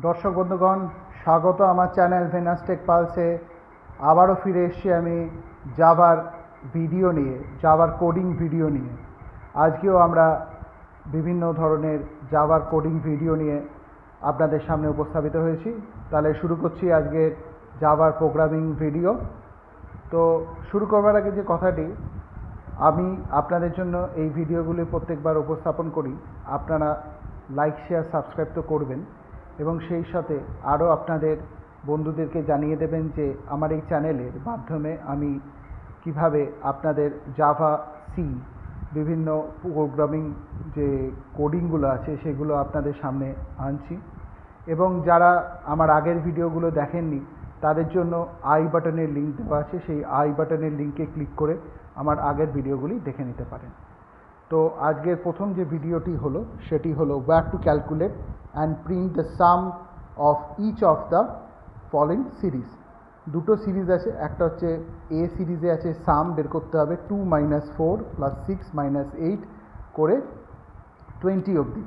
দর্শক বন্ধুগণ, স্বাগত আমার চ্যানেল ভেনাস টেক পালসে। আবারও ফিরে এসেছি আমি জাভার ভিডিও নিয়ে, জাভার কোডিং ভিডিও নিয়ে। আজকেও আমরা বিভিন্ন ধরনের জাভার কোডিং ভিডিও নিয়ে আপনাদের সামনে উপস্থাপিত হয়েছি। তাহলে শুরু করছি আজকের জাভার প্রোগ্রামিং ভিডিও। তো শুরু করবার আগে যে কথাটি, আমি আপনাদের জন্য এই ভিডিওগুলি প্রত্যেকবার উপস্থাপন করি। আপনারা লাইক, শেয়ার, সাবস্ক্রাইব তো করবেন এবং সেই সাথে আরও আপনাদের বন্ধুদেরকে জানিয়ে দেবেন যে আমার এই চ্যানেলের মাধ্যমে আমি কিভাবে আপনাদের জাভা সি বিভিন্ন প্রোগ্রামিং যে কোডিংগুলো আছে সেগুলো আপনাদের সামনে আনছি। এবং যারা আমার আগের ভিডিওগুলো দেখেননি তাদের জন্য আই বাটনের লিঙ্ক দেওয়া আছে, সেই আই বাটনের লিঙ্কে ক্লিক করে আমার আগের ভিডিওগুলি দেখে নিতে পারেন। তো আজকের প্রথম যে ভিডিওটি হলো সেটি হলো ওয়্যার to calculate and print the sum of each of the following series. দুটো সিরিজ আছে, একটা হচ্ছে এ সিরিজে আছে সাম বের করতে হবে 2 - 4 + 6 - 8 করে 20 অবধি।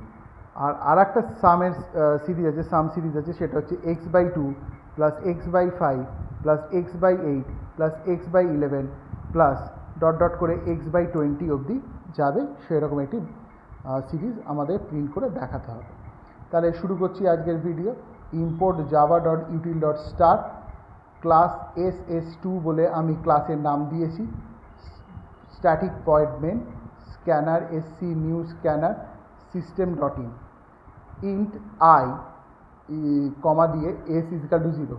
আর একটা সামের সিরিজ আছে, সাম সিরিজ আছে, সেটা হচ্ছে x/2 + x/5 + x/8 + x/11 plus ... করে x/20 অবধি যাবে, সেরকম একটি সিরিজ আমাদের প্রিন্ট করে দেখাতে হবে। তাহলে শুরু করছি আজকের video. Import java.util.start class ss2 বলে আমি ক্লাসের নাম দিয়েছি। Static void main scanner sc new scanner system.in int i comma দিয়ে s = 0।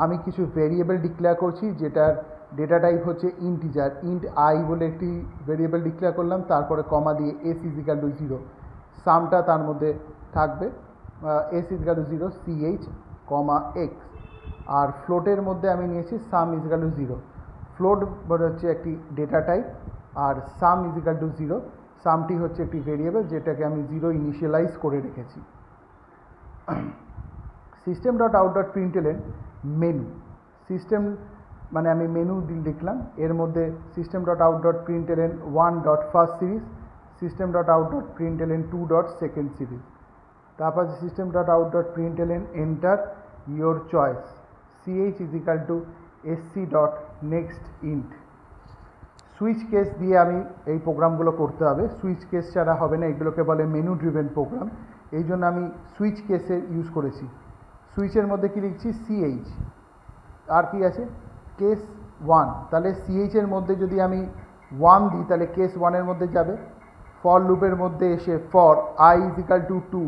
আমি কিছু ভেরিয়েবল ডিক্লেয়ার করছি যেটার ডেটা টাইপ হচ্ছে ইন্টিজার। ইন্ট আই বলে একটি ভেরিয়েবল ডিক্লেয়ার করলাম, তারপরে কমা দিয়ে s = 0। সামটা তার মধ্যে থাকবে s = 0 ch, x। আর ফ্লোটের মধ্যে আমি নিয়েছি সাম = 0। ফ্লোট বলে হচ্ছে একটি ডেটা টাইপ, আর সাম = 0। সামটি হচ্ছে একটি ভেরিয়েবল যেটাকে আমি 0 ইনিশিয়ালাইজ করে রেখেছি। system.out.println menu. সিস্টেম মানে আমি মেনু লিখলাম, এর মধ্যে system.out.println 1.first series, system.out.println 2.second series. তারপর system.out.println enter your choice ch = sc.nextInt। Switch case দিয়ে আমি এই প্রোগ্রামগুলো করতে হবে, সুইচ কেস ছাড়া হবে না। এগুলোকে বলে মেনু ড্রিভেন প্রোগ্রাম, এই জন্য আমি সুইচ কেসের ইউজ করেছি। সুইচের মধ্যে কি লিখছি ch, আর কি আছে কেস 1। তাহলে ch এর মধ্যে যদি আমি 1 দিই তাহলে কেস 1-এর মধ্যে যাবে। ফর লুপের মধ্যে এসে for i = 2,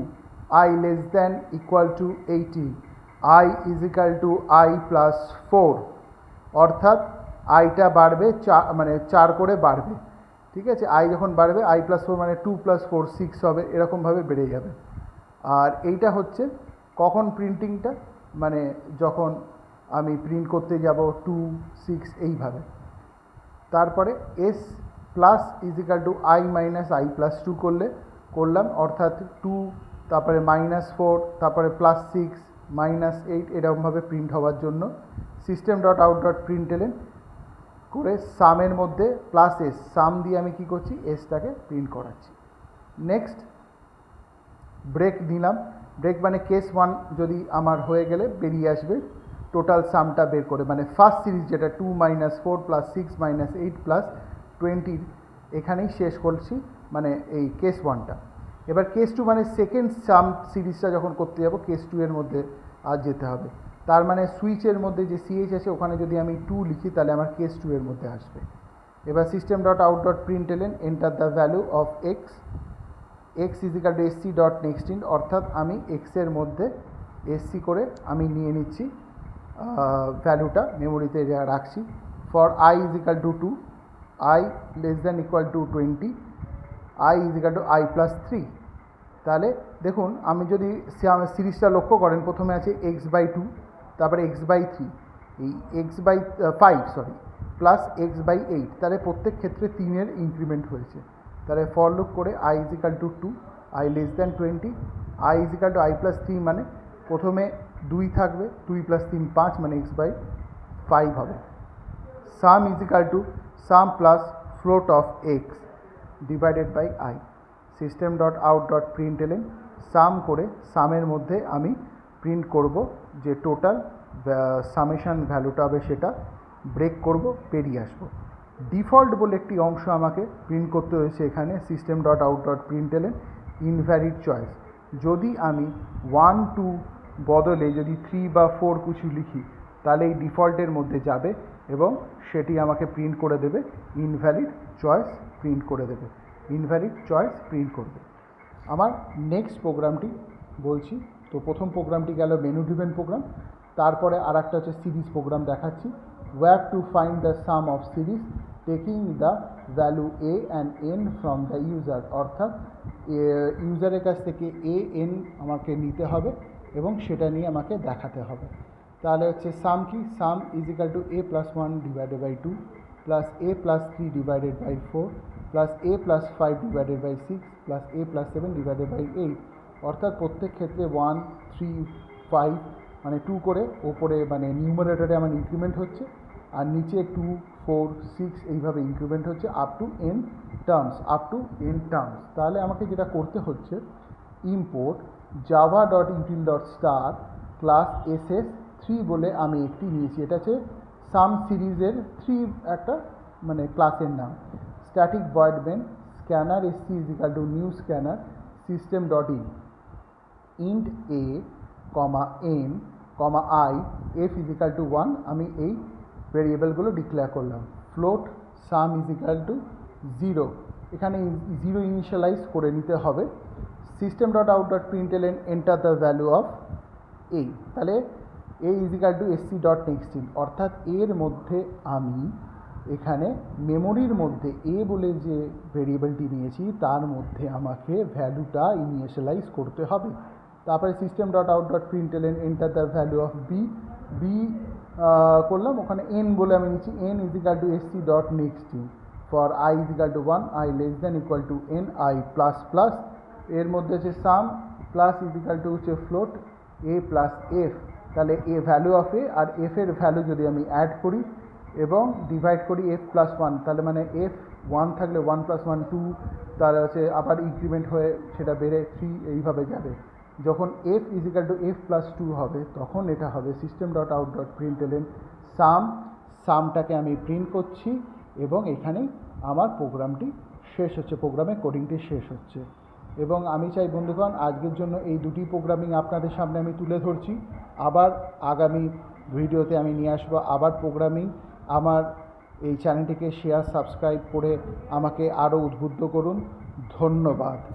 i <= 18, i = i + 4, অর্থাৎ আইটা বাড়বে মানে 4 করে বাড়বে। ঠিক আছে, আই যখন বাড়বে i + 4 মানে 2 + 4 6 হবে, এরকমভাবে বেড়ে যাবে। আর এইটা হচ্ছে কখন প্রিন্টিংটা, মানে যখন আমি প্রিন্ট করতে যাব 2 6 এইভাবে। তারপরে s প্লাস = i - i + 2 করলাম, অর্থাৎ 2 তারপরে -4 তারপরে +6 -8 এরকমভাবে প্রিন্ট হওয়ার জন্য system.out.println করে সামের মধ্যে প্লাস s, সাম দিয়ে আমি কি করছি এসটাকে প্রিন্ট করাচ্ছি। নেক্সট ব্রেক দিলাম। ব্রেক মানে কেস 1 যদি আমার হয়ে গেলে বেরিয়ে আসবে টোটাল সামটা বের করে, মানে ফার্স্ট সিরিজ যেটা 2 - 4 + 6 - 8 + 20 এখানেই শেষ করছি, মানে এই কেস 1টা। এবার কেস 2 মানে সেকেন্ড সাম সিরিজটা যখন করতে যাব কেস 2 এর মধ্যে আর যেতে হবে। তার মানে সুইচের মধ্যে যে ch আছে ওখানে যদি আমি 2 লিখি তাহলে আমার কেস 2 এর মধ্যে আসবে। এবার system.out.println enter the value of x, x = sc.nextInt, অর্থাৎ আমি x এর মধ্যে sc করে আমি নিয়ে নিচ্ছি ভ্যালুটা, মেমোরিতে রাখছি। For i = 2, i <= 20, i = i + 3। তাহলে দেখুন, আমি যদি সিরিজটা লক্ষ্য করেন, প্রথমে আছে x/2, তারপরে x/3, এই x/5 প্লাস x/8, তাহলে প্রত্যেক ক্ষেত্রে 3-এর ইনক্রিমেন্ট হয়েছে। তাহলে ফর লুপ করে i = 2, i <20, i = i + 3 মানে প্রথমে 2 থাকবে, 2 + 3 5 মানে x/5 হবে। Sum = sum plus float of x divided by i। system.out.println sum করে সামের মধ্যে আমি প্রিন্ট করব যে টোটাল সামেশান ভ্যালুটা হবে সেটা ব্রেক করব, বেরিয়ে আসবো। ডিফল্ট বলে একটি অংশ আমাকে প্রিন্ট করতে হয়েছে এখানে, system dot out dot প্রিন্টএলএন invalid choice. যদি আমি 1 2 বদলে যদি 3 বা 4 কিছু লিখি তাহলে এই ডিফল্টের মধ্যে যাবে এবং সেটি আমাকে প্রিন্ট করে দেবে ইনভ্যালিড চয়েস প্রিন্ট করে দেবে, ইনভ্যালিড চয়েস প্রিন্ট করবে। আমার নেক্সট প্রোগ্রামটি বলছি। তো প্রথম প্রোগ্রামটি গেল মেনু ড্রিভেন প্রোগ্রাম, তারপরে আর একটা হচ্ছে সিরিজ প্রোগ্রাম দেখাচ্ছি। we have to find the sum of series taking the value a and n from the user, অর্থাৎ ইউজারের কাছ থেকে a n আমাকে নিতে হবে এবং সেটা নিয়ে আমাকে দেখাতে হবে। তাহলে হচ্ছে সাম কি, sum is equal to a plus 1 divided by 2 plus a plus 3 divided by 4 plus a plus 5 divided by 6 plus a plus 7 divided by 8, অর্থাৎ প্রত্যেক ক্ষেত্রে 1 3 5 মানে 2 করে ওপরে মানে নিউমারেটরে আমার ইনক্রিমেন্ট হচ্ছে আর নিচে 2 4 6 এইভাবে ইনক্রিমেন্ট হচ্ছে up to n terms, up to n terms. তাহলে আমাকে যেটা করতে হচ্ছে import Java dot util dot star class ss3 বলে আমি একটি নিয়েছি, এটা হচ্ছে সাম সিরিজের 3 একটা মানে ক্লাসের নাম। Static void main scanner sc is equal to new scanner system dot in int a comma n comma i f is equal to 1, আমি এই ভেরিয়েবলগুলো ডিক্লেয়ার করলাম। Float sum is equal to 0, এখানে 0 ইনিশিয়ালাইজ করে নিতে হবে। System dot out dot println enter the value of a, তাহলে a is equal to sc dot next int, অর্থাৎ এর মধ্যে আমি এখানে মেমোরির মধ্যে a বলে যে ভেরিয়েবলটি নিয়েছি তার মধ্যে আমাকে ভ্যালুটা ইনিশিয়ালাইজ করতে হবে। তারপরে system dot out dot println enter the value of B করলাম, ওখানে n বলে আমি নিচ্ছি n is equal to sc dot next int for i is equal to 1 i less than equal to n i plus plus, এর মধ্যে হচ্ছে sum plus is equal to হচ্ছে float a plus f, তাহলে a value of a আর f এর value যদি আমি add করি এবং ডিভাইড করি f প্লাস 1, তাহলে মানে f 1 থাকলে 1 প্লাস 1 2, তাহলে হচ্ছে আবার ইনক্রিমেন্ট হয়ে সেটা বেড়ে 3 এইভাবে যাবে। যখন f is equal to f plus 2 হবে তখন এটা হবে system dot out dot println sum, সামটাকে আমি প্রিন্ট করছি এবং এখানেই আমার প্রোগ্রামটি শেষ হচ্ছে, প্রোগ্রামের কোডিংটি শেষ হচ্ছে। এবং আমি চাই বন্ধুগণ আজকের জন্য এই দুটি প্রোগ্রামিং আপনাদের সামনে আমি তুলে ধরছি, আবার আগামী ভিডিওতে আমি নিয়ে আসবো আবার প্রোগ্রামিং। আমার এই চ্যানেলটিকে শেয়ার সাবস্ক্রাইব করে আমাকে আরও উদ্বুদ্ধ করুন। ধন্যবাদ।